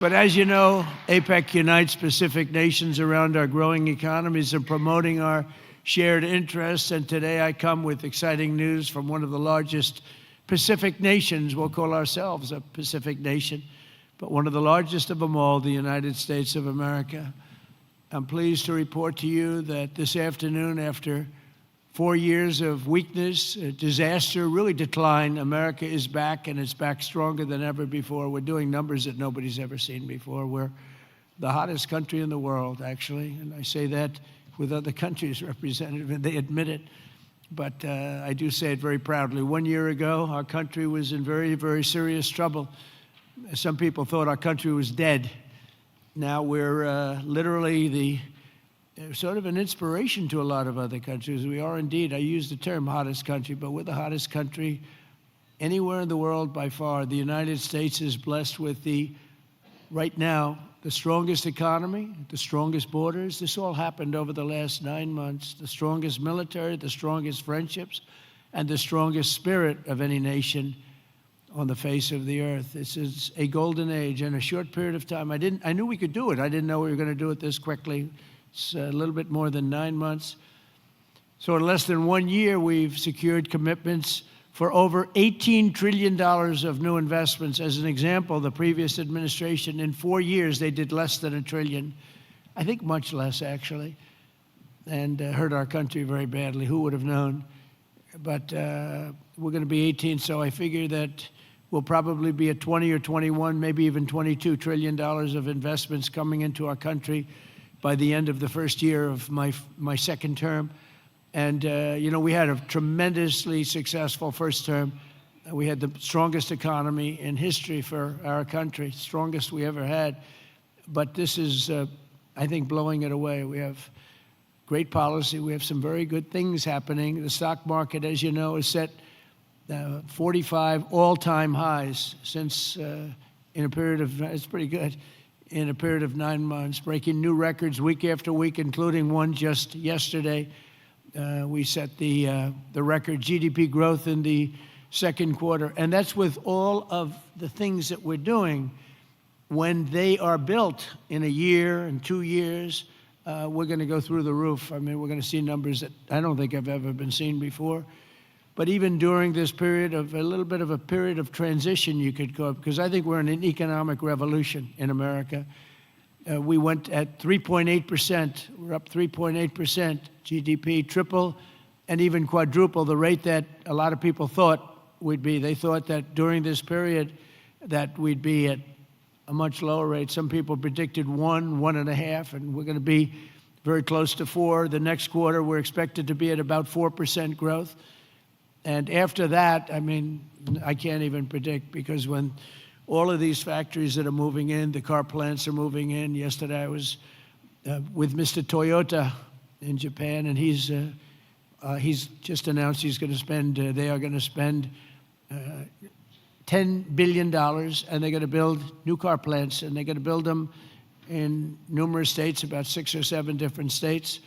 But as you know, APEC unites Pacific nations around our growing economies and promoting our shared interests. And today I come with exciting news from one of the largest Pacific nations. We'll call ourselves a Pacific nation, but one of the largest of them all, the United States of America. I'm pleased to report to you that this afternoon, after 4 years of weakness, disaster, really decline, America is back, and it's back stronger than ever before. We're doing numbers that nobody's ever seen before. We're the hottest country in the world, actually, and I say that with other countries represented, and they admit it. But I do say it very proudly. 1 year ago, our country was in very, very serious trouble. Some people thought our country was dead. Now we're literally sort of an inspiration to a lot of other countries. We are indeed, I use the term hottest country, but we're the hottest country anywhere in the world by far. The United States is blessed with right now, the strongest economy, the strongest borders. This all happened over the last 9 months. The strongest military, the strongest friendships, and the strongest spirit of any nation on the face of the earth. This is a golden age in a short period of time. I knew we could do it. I didn't know we were going to do it this quickly. It's a little bit more than 9 months. So in less than 1 year, we've secured commitments for over $18 trillion of new investments. As an example, the previous administration, in 4 years, they did less than $1 trillion. I think much less, actually, and hurt our country very badly. Who would have known? But we're going to be 18, so I figure that we'll probably be at 20 or 21, maybe even $22 trillion of investments coming into our country by the end of the first year of my second term. And, you know, we had a tremendously successful first term. We had the strongest economy in history for our country, strongest we ever had. But this is, I think, blowing it away. We have great policy. We have some very good things happening. The stock market, as you know, is set 45 all-time highs since in a period of, it's pretty good, in a period of 9 months, breaking new records week after week, including one just yesterday. We set the record GDP growth in the second quarter. And that's with all of the things that we're doing. When they are built in a year and 2 years, we're going to go through the roof. I mean, we're going to see numbers that I don't think have ever been seen before. But even during this period of a little bit of a period of transition, you could call it, because I think we're in an economic revolution in America. We went at 3.8%. We're up 3.8% GDP, triple and even quadruple the rate that a lot of people thought we'd be. They thought that during this period that we'd be at a much lower rate. Some people predicted 1.5, and we're going to be very close to 4. The next quarter, we're expected to be at about 4% growth. And after that, I mean, I can't even predict, because when all of these factories that are moving in, the car plants are moving in. Yesterday I was with Mr. Toyota in Japan, and he's just announced he's going to spend, they are going to spend $10 billion, and they're going to build new car plants, and they're going to build them in numerous states, about 6 or 7 different states.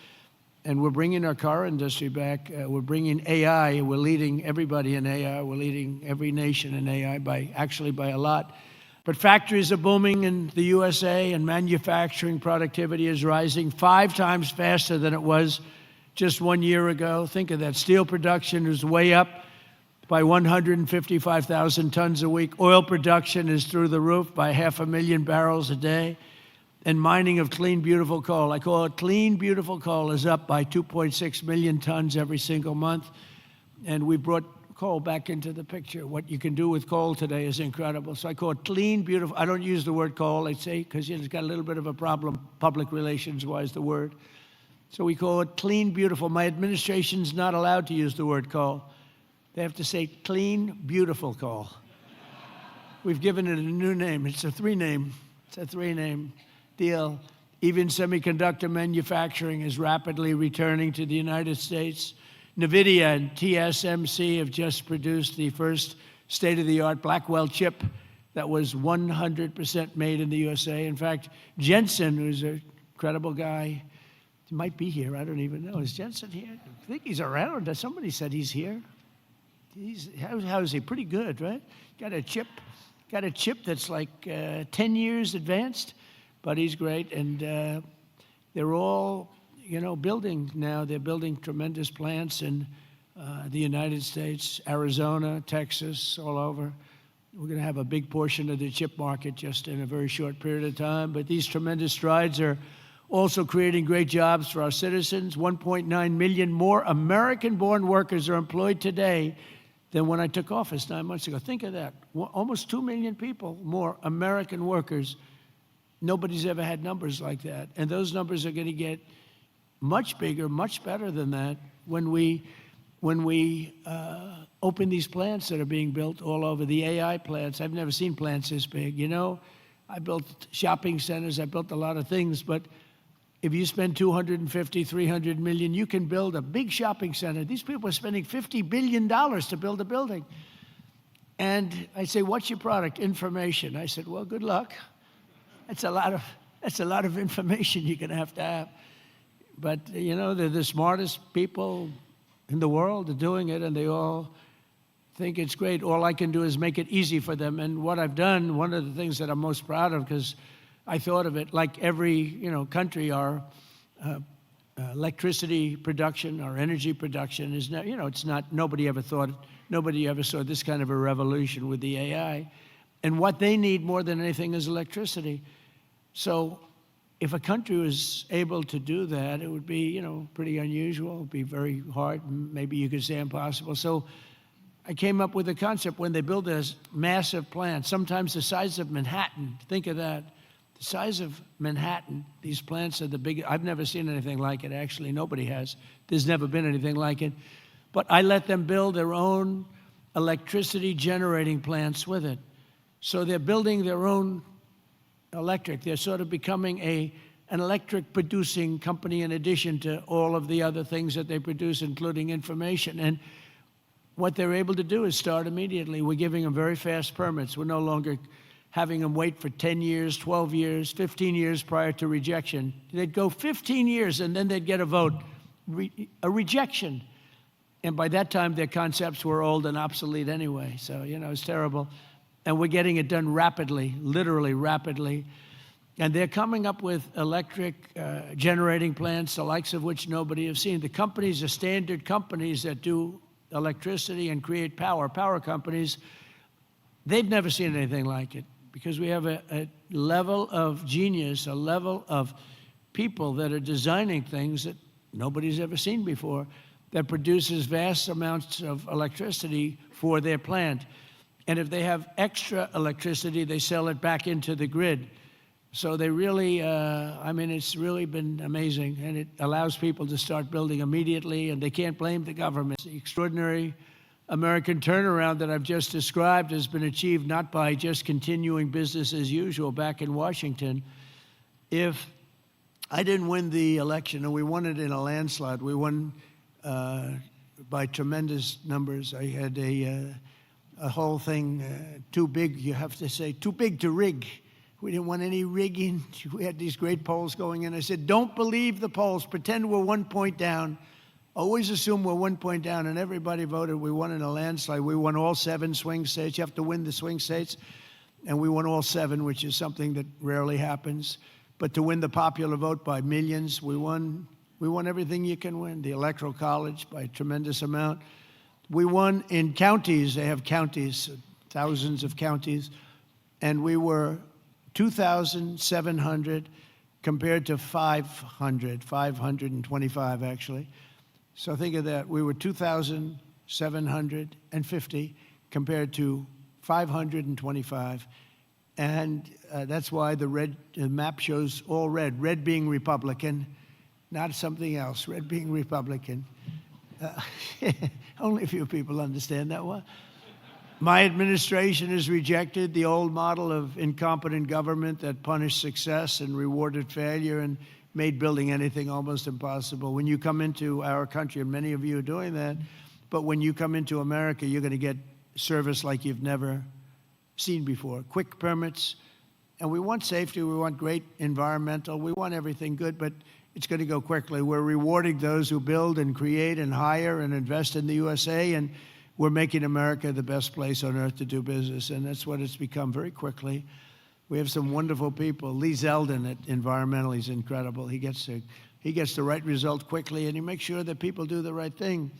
And we're bringing our car industry back. We're bringing AI. We're leading everybody in AI. We're leading every nation in AI by a lot. But factories are booming in the USA, and manufacturing productivity is rising 5 times faster than it was just 1 year ago. Think of that. Steel production is way up by 155,000 tons a week. Oil production is through the roof by 500,000 barrels a day. And mining of clean, beautiful coal, I call it clean, beautiful coal, is up by 2.6 million tons every single month. And we brought coal back into the picture. What you can do with coal today is incredible. So I call it clean, beautiful. I don't use the word coal, I say, because it's got a little bit of a problem, public relations-wise, the word. So we call it clean, beautiful. My administration's not allowed to use the word coal. They have to say clean, beautiful coal. We've given it a new name. It's a three-name deal. Even semiconductor manufacturing is rapidly returning to the United States. NVIDIA and TSMC have just produced the first state-of-the-art Blackwell chip that was 100% made in the USA. In fact, Jensen, who's an incredible guy, he might be here, I don't even know. Is Jensen here? I think he's around. Somebody said he's here. How is he? Pretty good, right? Got a chip got a chip that's like 10 years advanced, but he's great. And they're all, building now. They're building tremendous plants in the United States, Arizona, Texas, all over. We're going to have a big portion of the chip market just in a very short period of time. But these tremendous strides are also creating great jobs for our citizens. 1.9 million more American-born workers are employed today than when I took office 9 months ago. Think of that. Almost 2 million people more American workers. Nobody's ever had numbers like that. And those numbers are going to get much bigger, much better than that when we open these plants that are being built all over, the AI plants. I've never seen plants this big. I built shopping centers, I built a lot of things, but if you spend 250, 300 million, you can build a big shopping center. These people are spending $50 billion to build a building. And I say, what's your product? Information. I said, well, good luck. That's a lot of information you're gonna have to have. But they're the smartest people in the world are doing it, and they all think it's great. All I can do is make it easy for them. And what I've done, one of the things that I'm most proud of, because I thought of it like every country, our electricity production, our energy production is not, it's not, nobody ever saw this kind of a revolution with the AI. And what they need more than anything is electricity. So if a country was able to do that, it would be, pretty unusual. It would be very hard, maybe you could say impossible. So I came up with a concept when they build this massive plant, sometimes the size of Manhattan. Think of that. The size of Manhattan. These plants are the biggest. I've never seen anything like it, actually. Nobody has. There's never been anything like it. But I let them build their own electricity generating plants with it. So they're building their own electric. They're sort of becoming an electric producing company in addition to all of the other things that they produce, including information. And what they're able to do is start immediately. We're giving them very fast permits. We're no longer having them wait for 10 years, 12 years, 15 years prior to rejection. They'd go 15 years and then they'd get a vote, a rejection. And by that time, their concepts were old and obsolete anyway. So, it's terrible. And we're getting it done rapidly, literally rapidly. And they're coming up with electric generating plants, the likes of which nobody has seen. The companies are standard companies that do electricity and create power companies. They've never seen anything like it because we have a level of genius, a level of people that are designing things that nobody's ever seen before that produces vast amounts of electricity for their plant. And if they have extra electricity, they sell it back into the grid. So they really, it's really been amazing, and it allows people to start building immediately, and they can't blame the government. The extraordinary American turnaround that I've just described has been achieved not by just continuing business as usual back in Washington. If I didn't win the election, and we won it in a landslide, we won by tremendous numbers. I had a whole thing too big, you have to say, too big to rig. We didn't want any rigging. We had these great polls going in. I said, don't believe the polls. Pretend we're 1 point down. Always assume we're 1 point down. And everybody voted. We won in a landslide. We won all 7 swing states. You have to win the swing states. And we won all 7, which is something that rarely happens. But to win the popular vote by millions, we won everything you can win. The Electoral College by a tremendous amount. We won in counties. They have counties, thousands of counties. And we were 2,700 compared to 525 actually. So think of that. We were 2,750 compared to 525. And that's why the map shows all red. Red being Republican, not something else. Red being Republican. Only a few people understand that one. My administration has rejected the old model of incompetent government that punished success and rewarded failure and made building anything almost impossible. When you come into our country, and many of you are doing that, but when you come into America, you're going to get service like you've never seen before. Quick permits, and we want safety, we want great environmental, we want everything good, but it's going to go quickly. We're rewarding those who build and create and hire and invest in the USA, and we're making America the best place on earth to do business, and that's what it's become very quickly. We have some wonderful people. Lee Zeldin at Environmental, he's incredible. He gets the right result quickly, and he makes sure that people do the right thing.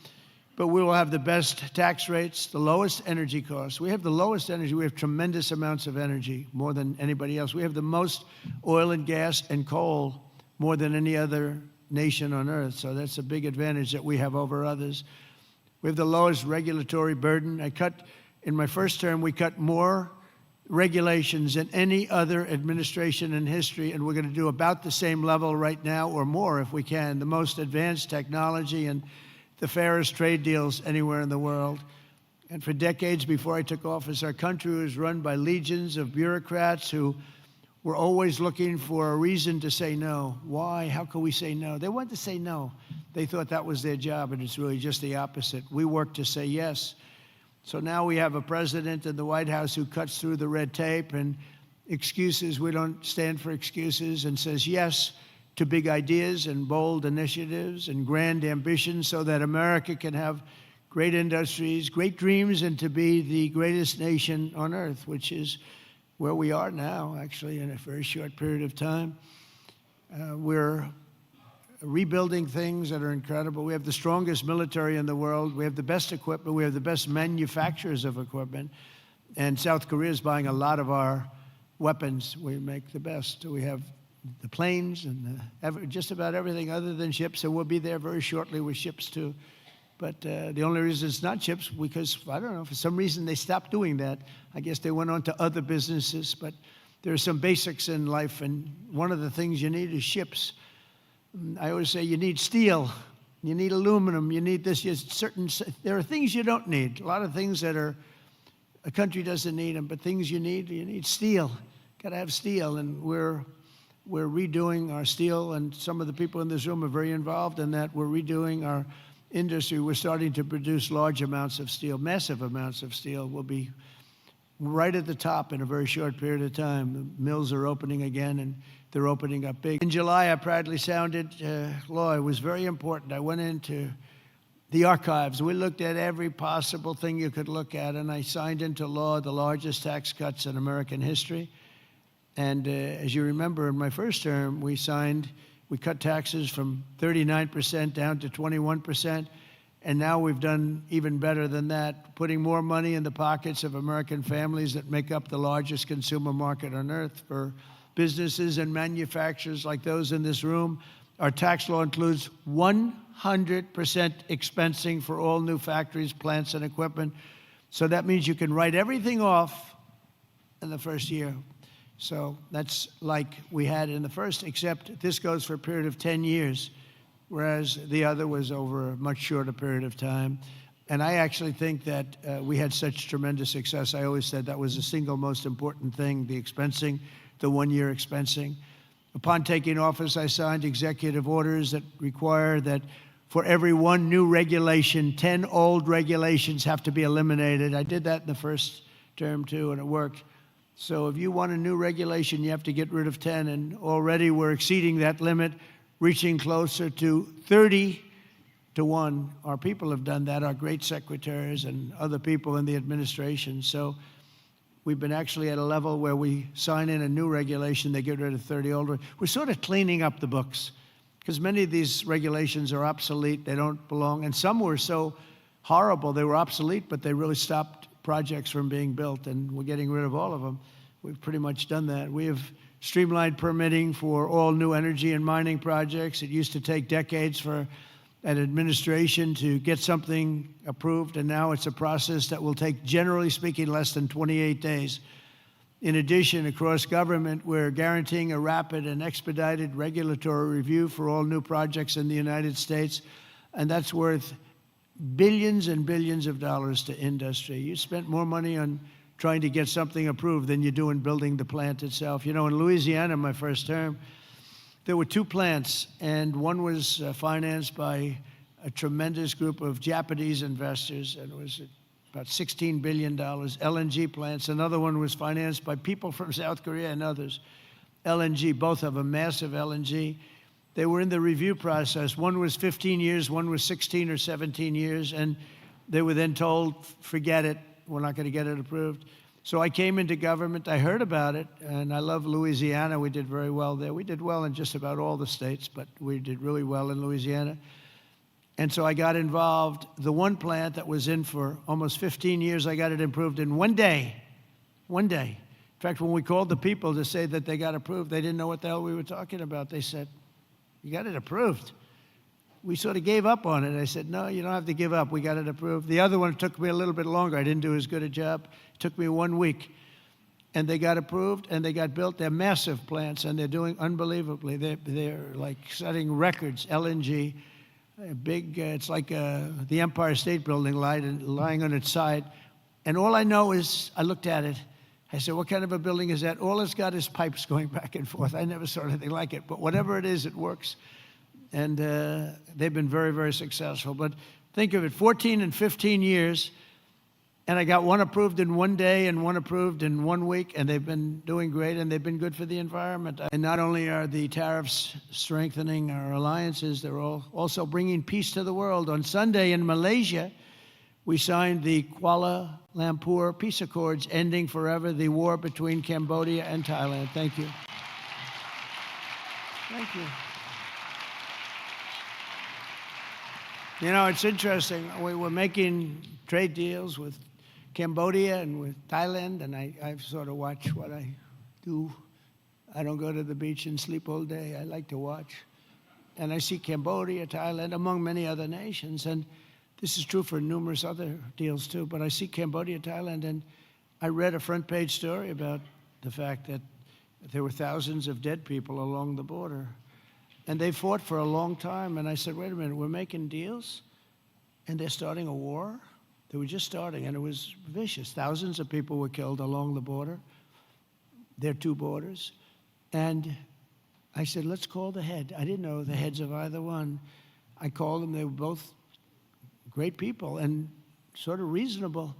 But we will have the best tax rates, the lowest energy costs. We have the lowest energy. We have tremendous amounts of energy, more than anybody else. We have the most oil and gas and coal, more than any other nation on earth. So that's a big advantage that we have over others. We have the lowest regulatory burden. In my first term, we cut more regulations than any other administration in history, and we're going to do about the same level right now or more if we can. The most advanced technology and the fairest trade deals anywhere in the world. And for decades before I took office, our country was run by legions of bureaucrats who were always looking for a reason to say no. Why? How can we say no? They wanted to say no. They thought that was their job, and it's really just the opposite. We work to say yes. So now we have a president in the White House who cuts through the red tape and excuses. We don't stand for excuses, and says yes to big ideas and bold initiatives and grand ambitions so that America can have great industries, great dreams, and to be the greatest nation on earth, which is where we are now, actually, in a very short period of time. We're rebuilding things that are incredible. We have the strongest military in the world. We have the best equipment. We have the best manufacturers of equipment. And South Korea is buying a lot of our weapons. We make the best. We have the planes and just about everything other than ships, and we'll be there very shortly with ships too. But the only reason it's not ships, because, I don't know, for some reason they stopped doing that. I guess they went on to other businesses, but there are some basics in life, and one of the things you need is ships. I always say you need steel, you need aluminum, you need this. There are things you don't need. A lot of things that a country doesn't need them, but things you need steel. Got to have steel, and we're redoing our steel, and some of the people in this room are very involved in that. We're redoing our industry. We're starting to produce large amounts of steel, massive amounts of steel. We'll be right at the top in a very short period of time. The mills are opening again, and they're opening up big. In July, I proudly sounded law. It was very important. I went into the archives. We looked at every possible thing you could look at, and I signed into law the largest tax cuts in American history. And as you remember, in my first term, we cut taxes from 39% down to 21%. And now we've done even better than that, putting more money in the pockets of American families that make up the largest consumer market on earth for businesses and manufacturers like those in this room. Our tax law includes 100% expensing for all new factories, plants, and equipment. So that means you can write everything off in the first year. So that's like we had in the first, except this goes for a period of 10 years, whereas the other was over a much shorter period of time. And I actually think that we had such tremendous success. I always said that was the single most important thing, the expensing, the one-year expensing. Upon taking office, I signed executive orders that require that for every one new regulation, 10 old regulations have to be eliminated. I did that in the first term, too, and it worked. So if you want a new regulation, you have to get rid of 10, and already we're exceeding that limit, reaching closer to 30 to 1. Our people have done that, our great secretaries and other people in the administration. So we've been actually at a level where we sign in a new regulation, they get rid of 30 old. We're sort of cleaning up the books, because many of these regulations are obsolete, they don't belong, and some were so horrible, they were obsolete, but they really stopped projects from being built, and we're getting rid of all of them. We've pretty much done that. We have streamlined permitting for all new energy and mining projects. It used to take decades for an administration to get something approved, and now it's a process that will take, generally speaking, less than 28 days. In addition, across government, we're guaranteeing a rapid and expedited regulatory review for all new projects in the United States, and that's worth billions and billions of dollars to industry. You spent more money on trying to get something approved than you do in building the plant itself. You know, in Louisiana, my first term, there were 2 plants, and one was financed by a tremendous group of Japanese investors, and it was about $16 billion, LNG plants. Another one was financed by people from South Korea and others. LNG, both have a massive LNG. They were in the review process. One was 15 years, one was 16 or 17 years, and They were then told, forget it, we're not going to get it approved. So I came into government, I heard about it, and I love Louisiana. We did very well there. We did well in just about all the states, but we did really well in Louisiana. And so I got involved. The one plant that was in for almost 15 years, I got it approved in one day. One day. In fact, when we called the people to say that they got approved, they didn't know what the hell we were talking about. They said, you got it approved. We sort of gave up on it. I said, no, you don't have to give up. We got it approved. The other one took me a little bit longer. I didn't do as good a job. It took me 1 week. And they got approved, and they got built. They're massive plants, and they're doing unbelievably. They're like setting records, LNG, big, it's like the Empire State Building lying on its side. And all I know is, I looked at it. I said, what kind of a building is that? All it's got is pipes going back and forth. I never saw anything like it. But whatever it is, it works. And they've been very, very successful. But think of it, 14 and 15 years, and I got one approved in one day and one approved in 1 week, and they've been doing great, and they've been good for the environment. And not only are the tariffs strengthening our alliances, they're also bringing peace to the world. On Sunday in Malaysia, we signed the Kuala Lumpur Peace Accords, ending forever the war between Cambodia and Thailand. Thank you. Thank you. You know, it's interesting. We were making trade deals with Cambodia and with Thailand, and I sort of watch what I do. I don't go to the beach and sleep all day. I like to watch. And I see Cambodia, Thailand, among many other nations. And this is true for numerous other deals, too. But I see Cambodia, Thailand, and I read a front-page story about the fact that there were thousands of dead people along the border. And they fought for a long time. And I said, wait a minute, we're making deals, and they're starting a war? They were just starting, and it was vicious. Thousands of people were killed along the border. There are two borders. And I said, let's call the head. I didn't know the heads of either one. I called them. They were both great people and sort of reasonable.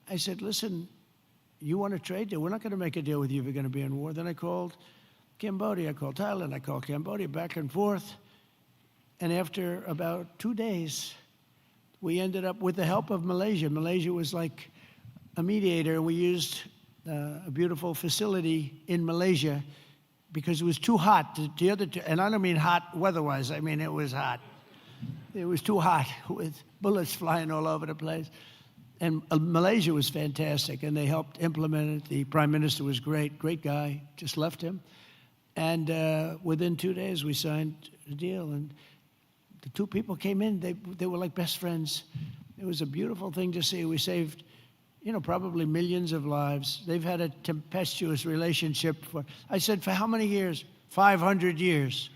I said, listen, you want a trade deal? We're not going to make a deal with you if you're going to be in war. Then I called Cambodia, I called Thailand, I called Cambodia, back and forth. And after about 2 days, we ended up with the help of Malaysia. Malaysia was like a mediator. We used a beautiful facility in Malaysia because it was too hot. The other two, and I don't mean hot weather-wise, I mean it was hot. It was too hot with bullets flying all over the place. And Malaysia was fantastic, and they helped implement it. The prime minister was great guy, just left him. And within 2 days, we signed a deal. And the two people came in, they were like best friends. It was a beautiful thing to see. We saved, probably millions of lives. They've had a tempestuous relationship for, I said, for how many years? 500 years.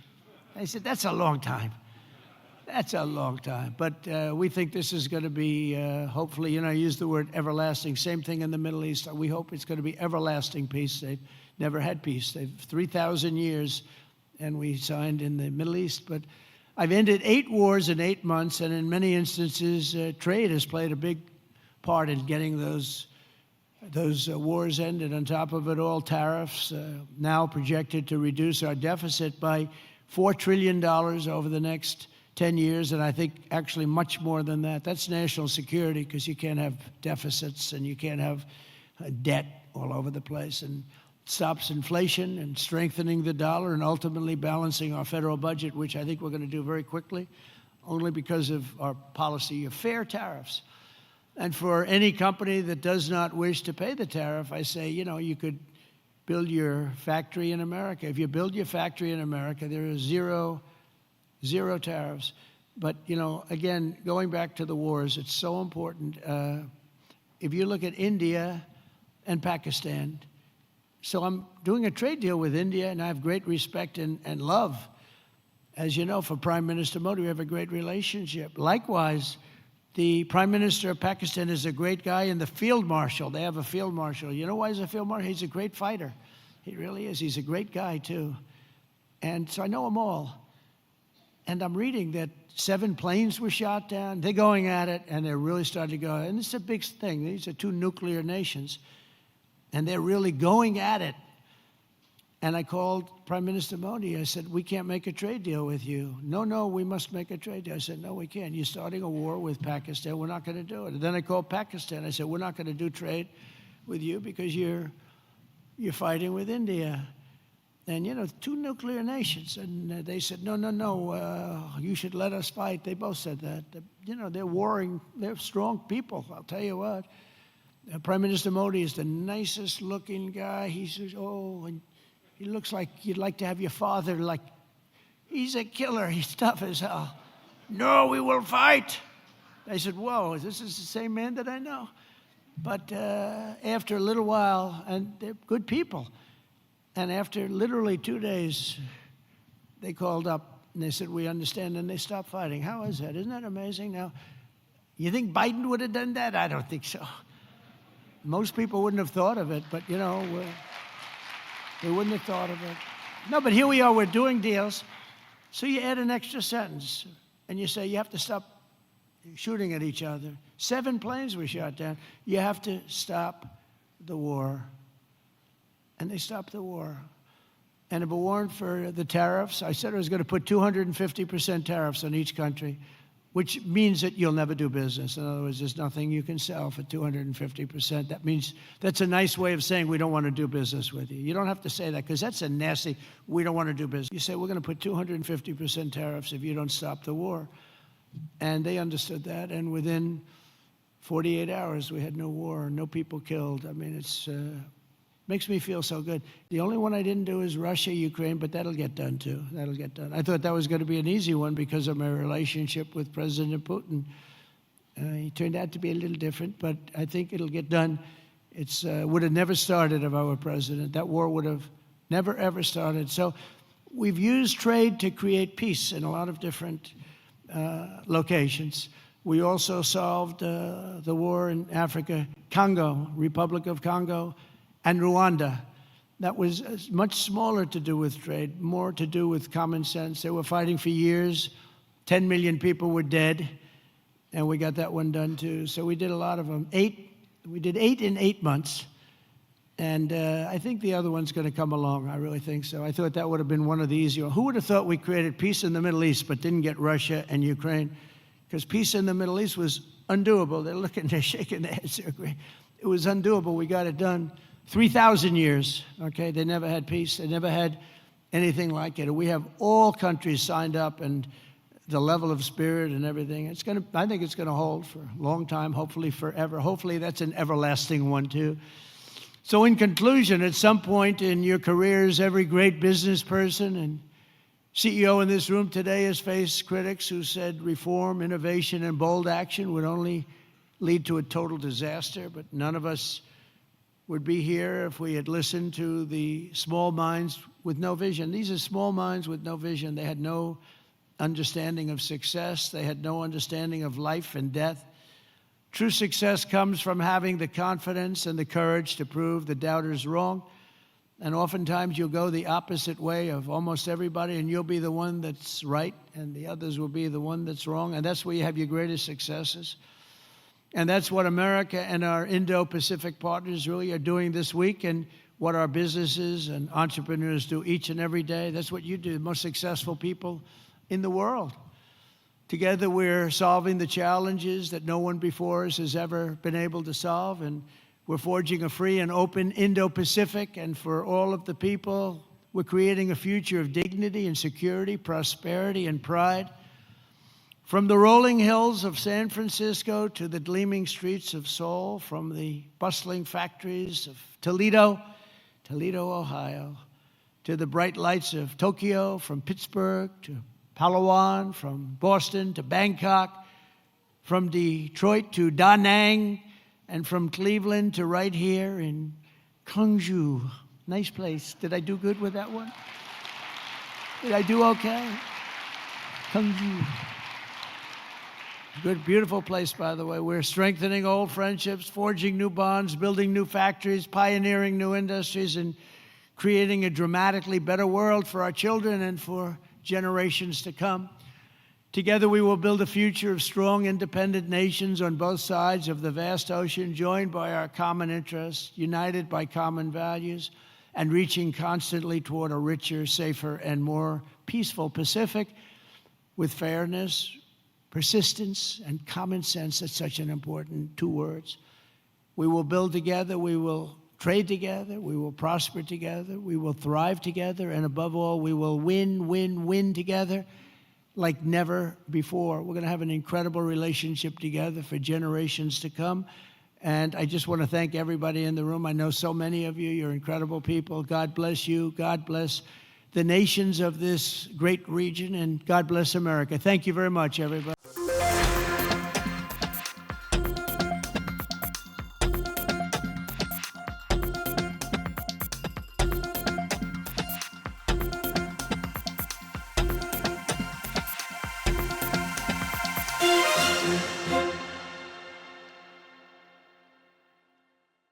I said, that's a long time. That's a long time. But we think this is going to be, hopefully, I use the word everlasting. Same thing in the Middle East. We hope it's going to be everlasting peace. They've never had peace. They've 3,000 years, and we signed in the Middle East. But I've ended 8 wars in 8 months, and in many instances, trade has played a big part in getting those wars ended. On top of it all, tariffs now projected to reduce our deficit by $4 trillion over the next 10 years, and I think actually much more than that. That's national security, because you can't have deficits and you can't have debt all over the place. And it stops inflation and strengthening the dollar and ultimately balancing our federal budget, which I think we're going to do very quickly, only because of our policy of fair tariffs. And for any company that does not wish to pay the tariff, I say, you could build your factory in America. If you build your factory in America, there is zero tariffs. But, again, going back to the wars, it's so important. If you look at India and Pakistan, so I'm doing a trade deal with India, and I have great respect and love. As you know, for Prime Minister Modi, we have a great relationship. Likewise, the Prime Minister of Pakistan is a great guy, and the Field Marshal, they have a Field Marshal. You know why he's a Field Marshal? He's a great fighter. He really is. He's a great guy, too. And so I know them all. And I'm reading that 7 planes were shot down. They're going at it, and they're really starting to go. And it's a big thing. These are 2 nuclear nations, and they're really going at it. And I called Prime Minister Modi. I said, we can't make a trade deal with you. No, we must make a trade deal. I said, no, we can't. You're starting a war with Pakistan. We're not going to do it. And then I called Pakistan. I said, we're not going to do trade with you because you're fighting with India. And, you know, two nuclear nations. And they said, no, you should let us fight. They both said that. You know, they're warring. They're strong people, I'll tell you what. Prime Minister Modi is the nicest looking guy. He says, and he looks like you'd like to have your father, like, he's a killer. He's tough as hell. No, we will fight. I said, whoa, this is the same man that I know. But after a little while, and they're good people, and after literally 2 days, they called up and they said, we understand, and they stopped fighting. How is that? Isn't that amazing? Now, you think Biden would have done that? I don't think so. Most people wouldn't have thought of it, but, you know, they wouldn't have thought of it. No, but here we are, we're doing deals. So you add an extra sentence, and you say you have to stop shooting at each other. 7 planes were shot down. You have to stop the war. And they stopped the war. And if it weren't for the tariffs, I said I was going to put 250% tariffs on each country, which means that you'll never do business. In other words, there's nothing you can sell for 250%. That means that's a nice way of saying we don't want to do business with you. You don't have to say that because that's a nasty, we don't want to do business. You say we're going to put 250% tariffs if you don't stop the war. And they understood that. And within 48 hours, we had no war, no people killed. I mean, it's makes me feel so good. The only one I didn't do is Russia, Ukraine, but that'll get done too. That'll get done. I thought that was going to be an easy one because of my relationship with President Putin. He turned out to be a little different, but I think it'll get done. It's would have never started if I were president. That war would have never, ever started. So we've used trade to create peace in a lot of different locations. We also solved the war in Africa, Congo, Republic of Congo, and Rwanda. That was much smaller to do with trade, more to do with common sense. They were fighting for years. 10 million people were dead, and we got that one done too. So we did a lot of them. We did 8 in 8 months, and I think the other one's going to come along. I really think so. I thought that would have been one of the easier ones. Who would have thought we created peace in the Middle East but didn't get Russia and Ukraine? Because peace in the Middle East was undoable. They're shaking their heads. They're agreeing. It was undoable. We got it done. 3,000 years, okay? They never had peace. They never had anything like it. We have all countries signed up, and the level of spirit and everything, I think it's going to hold for a long time, hopefully forever. Hopefully that's an everlasting one, too. So in conclusion, at some point in your careers, every great business person and CEO in this room today has faced critics who said reform, innovation, and bold action would only lead to a total disaster, but none of us would be here if we had listened to the small minds with no vision. These are small minds with no vision. They had no understanding of success. They had no understanding of life and death. True success comes from having the confidence and the courage to prove the doubters wrong. And oftentimes you'll go the opposite way of almost everybody, and you'll be the one that's right, and the others will be the one that's wrong. And that's where you have your greatest successes. And that's what America and our Indo-Pacific partners really are doing this week, and what our businesses and entrepreneurs do each and every day. That's what you do, the most successful people in the world. Together we're solving the challenges that no one before us has ever been able to solve, and we're forging a free and open Indo-Pacific, and for all of the people, we're creating a future of dignity and security, prosperity and pride. From the rolling hills of San Francisco to the gleaming streets of Seoul, from the bustling factories of Toledo, Ohio, to the bright lights of Tokyo, from Pittsburgh to Palawan, from Boston to Bangkok, from Detroit to Da Nang, and from Cleveland to right here in Gwangju. Nice place. Did I do good with that one? Did I do okay? Gwangju. Good, beautiful place, by the way. We're strengthening old friendships, forging new bonds, building new factories, pioneering new industries, and creating a dramatically better world for our children and for generations to come. Together we will build a future of strong, independent nations on both sides of the vast ocean, joined by our common interests, united by common values, and reaching constantly toward a richer, safer, and more peaceful Pacific with fairness, persistence, and common sense. That's such an important 2 words. We will build together, we will trade together, we will prosper together, we will thrive together, and above all, we will win, win, win together like never before. We're going to have an incredible relationship together for generations to come. And I just want to thank everybody in the room. I know so many of you. You're incredible people. God bless you. God bless the nations of this great region, and God bless America. Thank you very much, everybody.